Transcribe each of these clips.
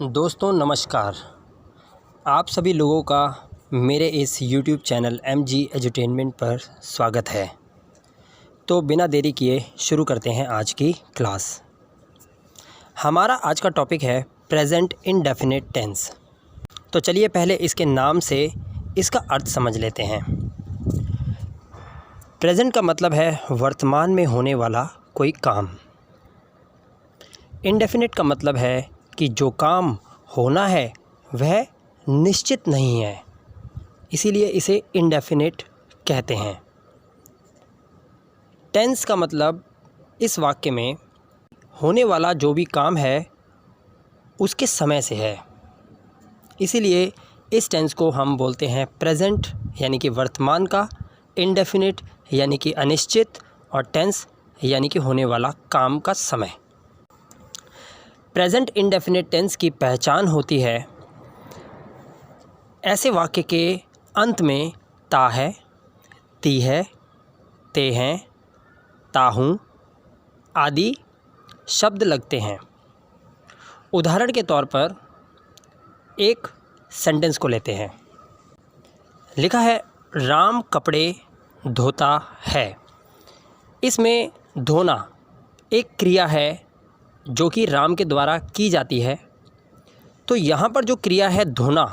दोस्तों नमस्कार। आप सभी लोगों का मेरे इस YouTube चैनल MG एजुटेनमेंट पर स्वागत है। तो बिना देरी किए शुरू करते हैं आज की क्लास। हमारा आज का टॉपिक है प्रेजेंट इंडेफिनिट टेंस। तो चलिए पहले इसके नाम से इसका अर्थ समझ लेते हैं। प्रेजेंट का मतलब है वर्तमान में होने वाला कोई काम। इंडेफिनिट का मतलब है कि जो काम होना है वह निश्चित नहीं है, इसीलिए इसे इंडेफिनिट कहते हैं। टेंस का मतलब इस वाक्य में होने वाला जो भी काम है उसके समय से है, इसीलिए इस टेंस को हम बोलते हैं प्रेजेंट यानी कि वर्तमान का, इंडेफिनिट यानी कि अनिश्चित, और टेंस यानी कि होने वाला काम का समय। प्रेजेंट इंडेफिनिट टेंस की पहचान होती है ऐसे वाक्य के अंत में ता है, ती है, ते हैं, ता हूँ आदि शब्द लगते हैं। उदाहरण के तौर पर एक सेंटेंस को लेते हैं। लिखा है राम कपड़े धोता है। इसमें धोना एक क्रिया है जो कि राम के द्वारा की जाती है। तो यहाँ पर जो क्रिया है धोना,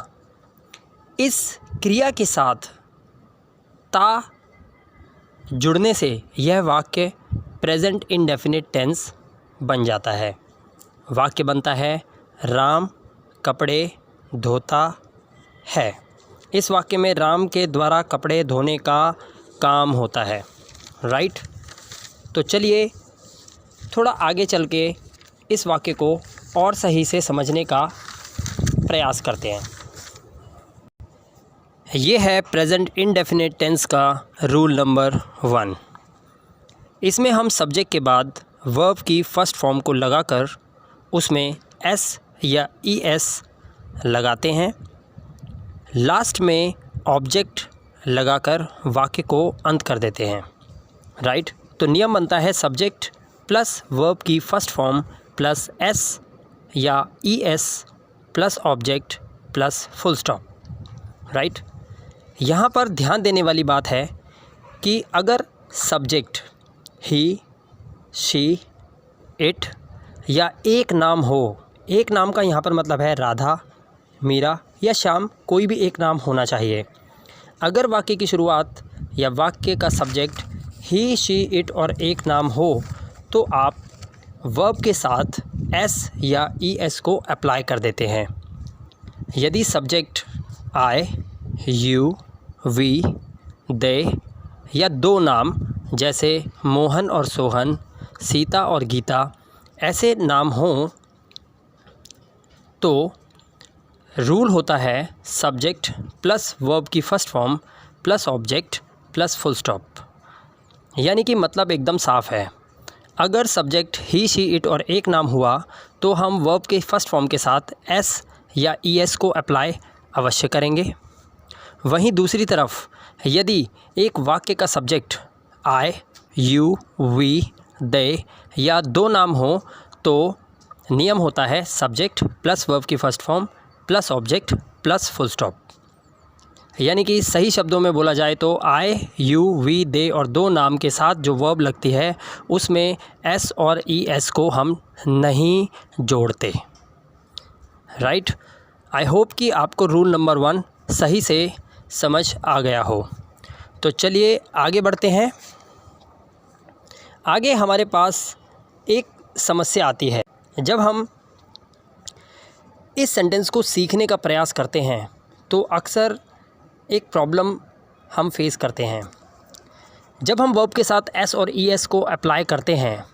इस क्रिया के साथ ता जुड़ने से यह वाक्य प्रेजेंट इंडेफिनिट टेंस बन जाता है। वाक्य बनता है राम कपड़े धोता है। इस वाक्य में राम के द्वारा कपड़े धोने का काम होता है, राइट। तो चलिए थोड़ा आगे चल के इस वाक्य को और सही से समझने का प्रयास करते हैं। ये है प्रेजेंट इंडेफिनिट टेंस का रूल नंबर 1। इसमें हम सब्जेक्ट के बाद वर्ब की फ़र्स्ट फॉर्म को लगाकर उसमें एस या ईएस लगाते हैं। लास्ट में ऑब्जेक्ट लगाकर वाक्य को अंत कर देते हैं, राइट। तो नियम बनता है सब्जेक्ट प्लस वर्ब की फ़र्स्ट फॉर्म प्लस एस या ES plus object plus full stop, right. यहाँ पर ध्यान देने वाली बात है कि अगर सब्जेक्ट ही, शी, इट या एक नाम हो, एक नाम का यहाँ पर मतलब है राधा, मीरा या श्याम, कोई भी एक नाम होना चाहिए। अगर वाक्य की शुरुआत या वाक्य का सब्जेक्ट ही, शी, इट और एक नाम हो तो आप वर्ब के साथ एस या ईएस को अप्लाई कर देते हैं। यदि सब्जेक्ट आई, यू, वी, दे या दो नाम जैसे मोहन और सोहन, सीता और गीता ऐसे नाम हों तो रूल होता है सब्जेक्ट प्लस वर्ब की first form plus object plus full stop. यानी कि मतलब एकदम साफ़ है। अगर सब्जेक्ट ही, शी, इट और एक नाम हुआ तो हम वर्ब के फ़र्स्ट फॉर्म के साथ एस या ईएस को अप्लाई अवश्य करेंगे। वहीं दूसरी तरफ यदि एक वाक्य का सब्जेक्ट आई, यू, वी, दे या दो नाम हो तो नियम होता है सब्जेक्ट प्लस वर्ब की first form plus object plus full stop. यानी कि सही शब्दों में बोला जाए तो आई, यू, वी, दे और दो नाम के साथ जो वर्ब लगती है उसमें एस और ईएस को हम नहीं जोड़ते, राइट। आई होप कि आपको रूल नंबर 1 सही से समझ आ गया हो। तो चलिए आगे बढ़ते हैं। आगे हमारे पास एक समस्या आती है। जब हम इस सेंटेंस को सीखने का प्रयास करते हैं तो अक्सर एक प्रॉब्लम हम फेस करते हैं। जब हम वर्ब के साथ एस और ईएस को अप्लाई करते हैं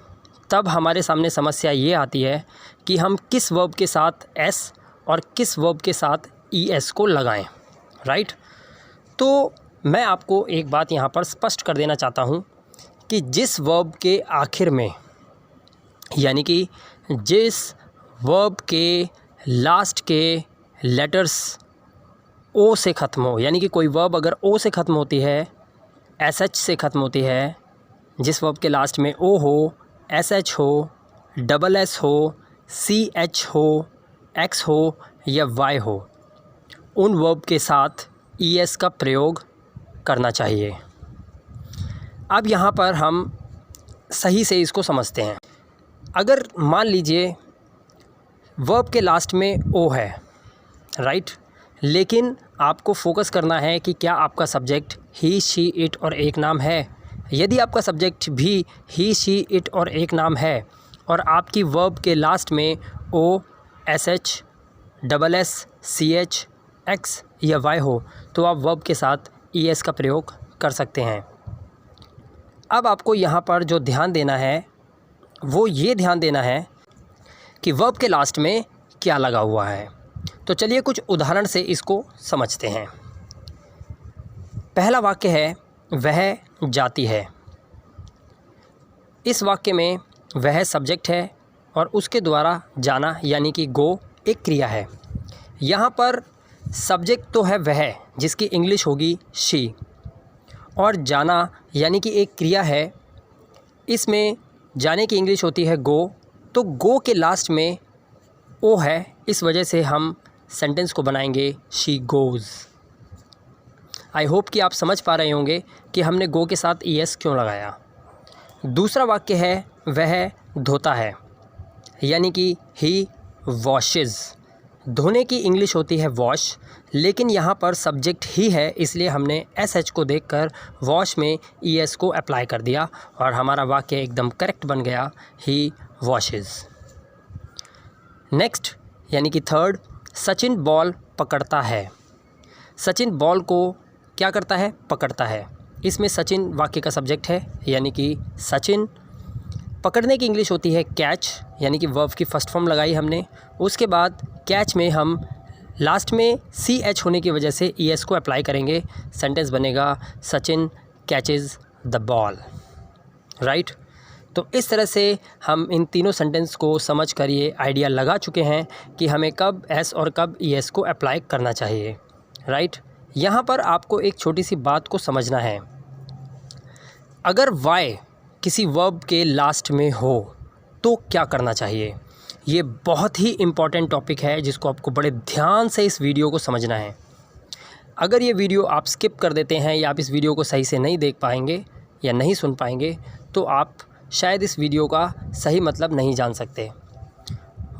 तब हमारे सामने समस्या ये आती है कि हम किस वर्ब के साथ एस और किस वर्ब के साथ ईएस को लगाएं, राइट। तो मैं आपको एक बात यहाँ पर स्पष्ट कर देना चाहता हूँ कि जिस वर्ब के आखिर में, यानी कि जिस वर्ब के लास्ट के लेटर्स ओ से ख़त्म हो, यानी कि कोई वर्ब अगर ओ से ख़त्म होती है, एस एच से ख़त्म होती है, जिस वर्ब के लास्ट में ओ हो, एस एच हो, डबल एस हो, सी एच हो, एक्स हो या वाई हो, उन वर्ब के साथ ईएस का प्रयोग करना चाहिए। अब यहाँ पर हम सही से इसको समझते हैं। अगर मान लीजिए वर्ब के लास्ट में ओ है, राइट, लेकिन आपको फोकस करना है कि क्या आपका सब्जेक्ट ही, शी, इट और एक नाम है। यदि आपका सब्जेक्ट भी ही, शी, इट और एक नाम है और आपकी वर्ब के लास्ट में O, S H, double S, C H, X या वाई हो, तो आप वर्ब के साथ ई एस का प्रयोग कर सकते हैं। अब आपको यहाँ पर जो ध्यान देना है वो ये ध्यान देना है कि वर्ब के लास्ट में क्या लगा हुआ है। तो चलिए कुछ उदाहरण से इसको समझते हैं। पहला वाक्य है वह जाती है। इस वाक्य में वह सब्जेक्ट है और उसके द्वारा जाना यानी कि गो एक क्रिया है। यहाँ पर सब्जेक्ट तो है वह, जिसकी इंग्लिश होगी शी, और जाना यानी कि एक क्रिया है। इसमें जाने की इंग्लिश होती है गो, तो गो के लास्ट में ओ है, इस वजह से हम सेंटेंस को बनाएंगे शी गोज़। आई होप कि आप समझ पा रहे होंगे कि हमने गो के साथ ई एस क्यों लगाया। दूसरा वाक्य है वह धोता है, यानी कि ही वॉशेज़। धोने की इंग्लिश होती है वॉश, लेकिन यहाँ पर सब्जेक्ट ही है, इसलिए हमने एस एच को देखकर वॉश में ई एस को अप्लाई कर दिया और हमारा वाक्य एकदम करेक्ट बन गया, ही वॉशेज़। नेक्स्ट यानी कि थर्ड, सचिन बॉल पकड़ता है। सचिन बॉल को क्या करता है? पकड़ता है। इसमें सचिन वाक्य का सब्जेक्ट है, यानी कि सचिन। पकड़ने की इंग्लिश होती है कैच, यानी कि वर्ब की फर्स्ट फॉर्म लगाई हमने। उसके बाद कैच में हम लास्ट में सी एच होने की वजह से ई एस को अप्लाई करेंगे। सेंटेंस बनेगा Sachin caches the ball, right. तो इस तरह से हम इन तीनों सेंटेंस को समझ कर ये आइडिया लगा चुके हैं कि हमें कब एस और कब ई एस को अप्लाई करना चाहिए, राइट। यहाँ पर आपको एक छोटी सी बात को समझना है। अगर वाई किसी वर्ब के लास्ट में हो तो क्या करना चाहिए? ये बहुत ही इम्पॉर्टेंट टॉपिक है जिसको आपको बड़े ध्यान से इस वीडियो को समझना है। अगर ये वीडियो आप स्किप कर देते हैं या आप इस वीडियो को सही से नहीं देख पाएंगे या नहीं सुन पाएंगे तो आप शायद इस वीडियो का सही मतलब नहीं जान सकते।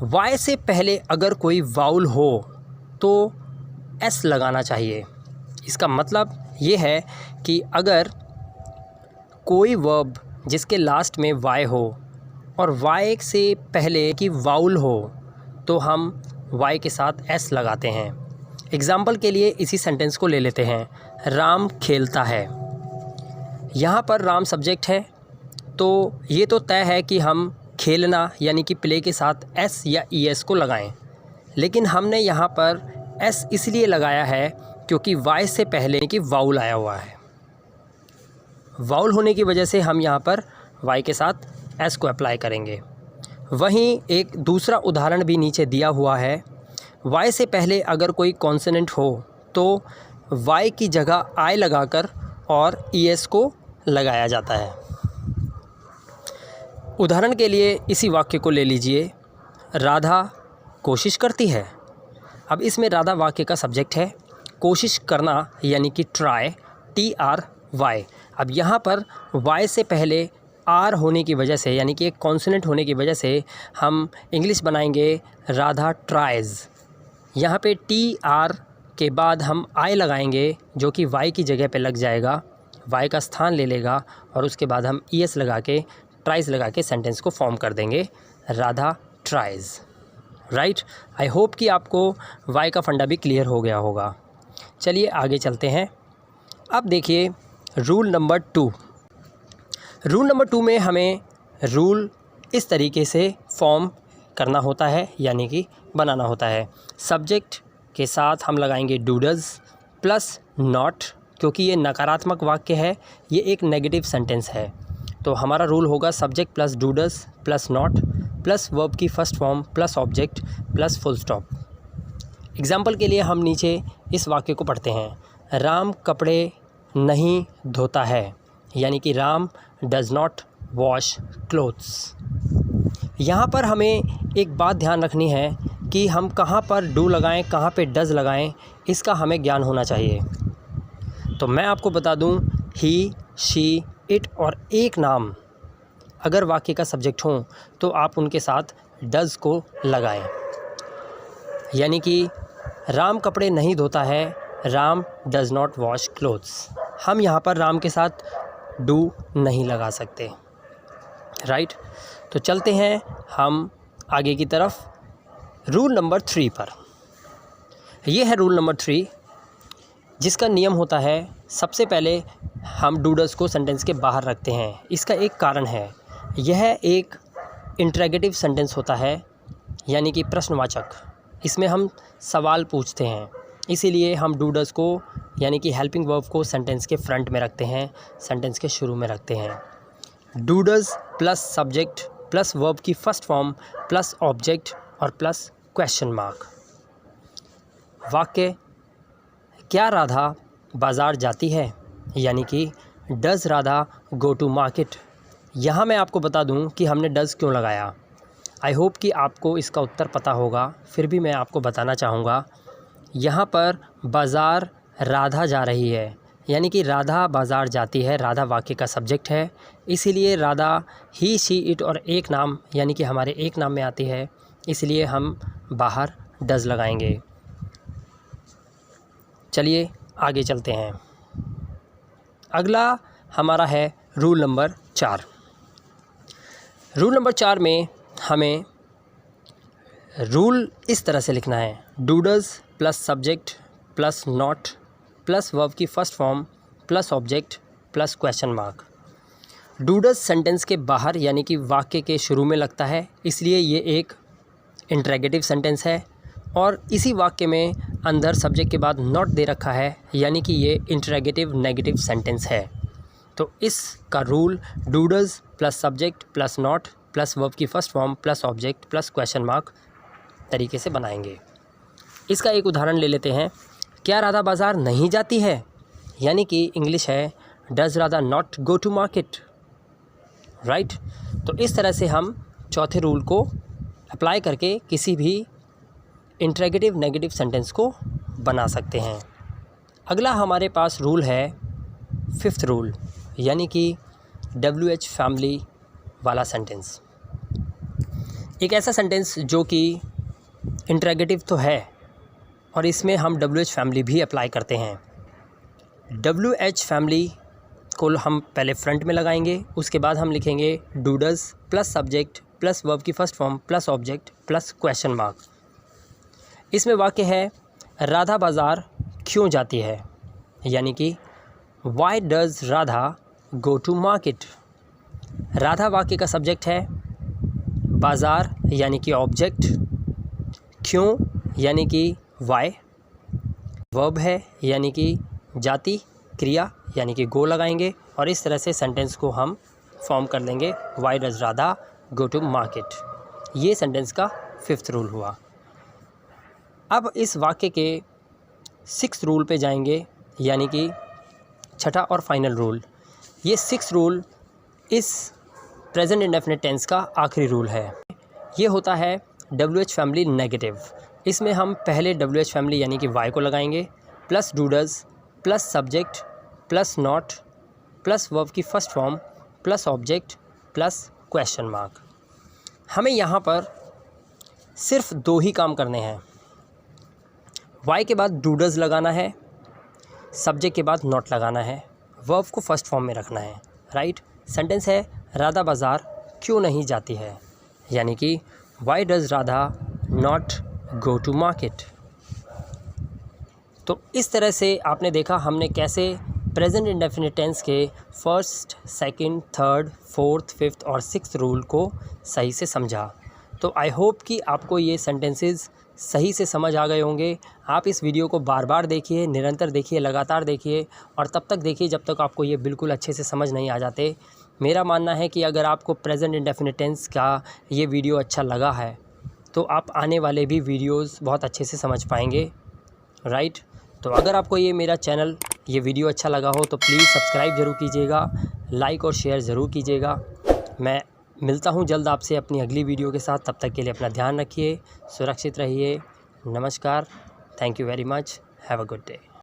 वाई से पहले अगर कोई वाउल हो तो एस लगाना चाहिए। इसका मतलब ये है कि अगर कोई वर्ब जिसके लास्ट में वाई हो और वाई से पहले की वाउल हो तो हम वाई के साथ एस लगाते हैं। एग्ज़ाम्पल के लिए इसी सेंटेंस को ले लेते हैं, राम खेलता है। यहाँ पर राम सब्जेक्ट है, तो ये तो तय है कि हम खेलना यानी कि प्ले के साथ एस या ई एस को लगाएं, लेकिन हमने यहाँ पर एस इसलिए लगाया है क्योंकि वाई से पहले की वाउल आया हुआ है। वाउल होने की वजह से हम यहाँ पर वाई के साथ एस को अप्लाई करेंगे। वहीं एक दूसरा उदाहरण भी नीचे दिया हुआ है। वाई से पहले अगर कोई कॉन्सोनेंट हो तो वाई की जगह आई लगाकर और ई एस को लगाया जाता है। उदाहरण के लिए इसी वाक्य को ले लीजिए, राधा कोशिश करती है। अब इसमें राधा वाक्य का सब्जेक्ट है, कोशिश करना यानी कि ट्राई, टी आर वाई। अब यहाँ पर वाई से पहले आर होने की वजह से यानी कि एक कॉन्सोनेंट होने की वजह से हम इंग्लिश बनाएंगे राधा ट्राइज़। यहाँ पे टी आर के बाद हम आई लगाएंगे जो कि वाई की जगह पे लग जाएगा, वाई का स्थान ले लेगा और उसके बाद हम ई एस लगा के ट्राइज़ लगा के सेंटेंस को फॉर्म कर देंगे, Radha tries, right. I hope कि आपको वाई का फंडा भी क्लियर हो गया होगा। चलिए आगे चलते हैं। अब देखिए रूल नंबर 2। रूल नंबर 2 में हमें रूल इस तरीके से फॉर्म करना होता है यानी कि बनाना होता है। सब्जेक्ट के साथ हम लगाएंगे डूडज प्लस नॉट, क्योंकि ये नकारात्मक वाक्य है, ये एक नेगेटिव सेंटेंस है। तो हमारा रूल होगा subject plus does plus not plus verb की first form plus object plus full stop. Example के लिए हम नीचे इस वाक्य को पढ़ते हैं, राम कपड़े नहीं धोता है, यानी कि Ram does not wash clothes. यहाँ पर हमें एक बात ध्यान रखनी है कि हम कहाँ पर डू लगाएं, कहाँ पे डज़ लगाएं, इसका हमें ज्ञान होना चाहिए। तो मैं आपको बता दूं, ही, शी, इट और एक नाम अगर वाक्य का सब्जेक्ट हो तो आप उनके साथ डज़ को लगाएं। यानी कि राम कपड़े नहीं धोता है, Ram does not wash clothes. हम यहाँ पर राम के साथ डू नहीं लगा सकते, राइट। तो चलते हैं हम आगे की तरफ रूल नंबर 3 पर। ये है रूल नंबर 3, जिसका नियम होता है सबसे पहले हम डूडल्स को सेंटेंस के बाहर रखते हैं। इसका एक कारण है, यह एक इंटरोगेटिव सेंटेंस होता है, यानी कि प्रश्नवाचक। इसमें हम सवाल पूछते हैं, इसीलिए हम डूडल्स को यानी कि हेल्पिंग वर्ब को सेंटेंस के फ्रंट में रखते हैं, सेंटेंस के शुरू में रखते हैं। डूडल्स प्लस सब्जेक्ट प्लस वर्ब की फर्स्ट फॉर्म प्लस ऑब्जेक्ट और प्लस क्वेश्चन मार्क। वाक्य, क्या राधा बाज़ार जाती है, यानी कि does Radha go to market. यहाँ मैं आपको बता दूँ कि हमने डज़ क्यों लगाया। आई होप कि आपको इसका उत्तर पता होगा, फिर भी मैं आपको बताना चाहूँगा। यहाँ पर बाज़ार राधा जा रही है, यानी कि राधा बाज़ार जाती है, राधा वाक्य का सब्जेक्ट है, इसीलिए राधा ही, शी, इट और एक नाम यानी कि हमारे एक नाम में आती है, इसलिए हम बाहर डज़ लगाएंगे। चलिए आगे चलते हैं। अगला हमारा है रूल नंबर 4। रूल नंबर 4 में हमें रूल इस तरह से लिखना है, does plus subject plus not plus verb की first form plus object plus question mark. Does sentence के बाहर यानी कि वाक्य के शुरू में लगता है, इसलिए ये एक इंटरोगेटिव सेंटेंस है, और इसी वाक्य में अंदर सब्जेक्ट के बाद नॉट दे रखा है, यानी कि ये इंटरोगेटिव नेगेटिव सेंटेंस है। तो इसका rule does plus subject plus not plus verb की first form plus object plus question mark तरीके से बनाएंगे। इसका एक उदाहरण ले लेते हैं। क्या राधा बाज़ार नहीं जाती है, यानी कि इंग्लिश है does Radha not go to market, right. तो इस तरह से हम चौथे रूल को अप्लाई करके किसी भी इंटरोगेटिव नेगेटिव सेंटेंस को बना सकते हैं। अगला हमारे पास रूल है 5th रूल, यानी कि WH फैमिली वाला सेंटेंस। एक ऐसा सेंटेंस जो कि इंटरोगेटिव तो है और इसमें हम WH फैमिली भी अप्लाई करते हैं। WH फैमिली को हम पहले फ्रंट में लगाएंगे, उसके बाद हम लिखेंगे does plus subject plus verb की first form plus object plus question mark. इसमें वाक्य है राधा बाज़ार क्यों जाती है, यानी कि why does Radha go to market. Radha वाक्य का सब्जेक्ट है, बाज़ार यानी कि ऑब्जेक्ट, क्यों यानी कि वाई, वर्ब है यानी कि जाति, क्रिया यानी कि गो लगाएंगे, और इस तरह से सेंटेंस को हम फॉर्म कर लेंगे why does Radha go to market. ये सेंटेंस का 5th रूल हुआ। अब इस वाक्य के 6th रूल पे जाएंगे, यानी कि छठा और फाइनल रूल। ये 6th रूल इस प्रेजेंट इंडेफिनिट टेंस का आखिरी रूल है। ये होता है WH फैमिली नेगेटिव। इसमें हम पहले WH फैमिली यानी कि वाई को लगाएंगे, plus does plus subject plus not plus verb की first form plus object plus question mark. हमें यहाँ पर सिर्फ 2 ही काम करने हैं। वाई के बाद डूडल्स लगाना है, सब्जेक्ट के बाद नॉट लगाना है, वर्ब को फर्स्ट फॉर्म में रखना है, राइट। सेंटेंस है राधा बाज़ार क्यों नहीं जाती है, यानी कि why does Radha not go to market. तो इस तरह से आपने देखा हमने कैसे प्रेजेंट इंडेफिनिट टेंस के 1st, 2nd, 3rd, 4th, 5th और 6th रूल को सही से समझा। तो आई होप कि आपको ये सेंटेंसेस सही से समझ आ गए होंगे। आप इस वीडियो को बार बार देखिए, निरंतर देखिए, लगातार देखिए, और तब तक देखिए जब तक आपको ये बिल्कुल अच्छे से समझ नहीं आ जाते। मेरा मानना है कि अगर आपको प्रेजेंट इंडेफिनिट टेंस का ये वीडियो अच्छा लगा है तो आप आने वाले भी वीडियोस बहुत अच्छे से समझ पाएंगे, राइट। तो अगर आपको ये मेरा चैनल, ये वीडियो अच्छा लगा हो तो प्लीज़ सब्सक्राइब ज़रूर कीजिएगा, लाइक और शेयर ज़रूर कीजिएगा। मैं मिलता हूँ जल्द आपसे अपनी अगली वीडियो के साथ। तब तक के लिए अपना ध्यान रखिए, सुरक्षित रहिए। नमस्कार, thank you very much, have a good day.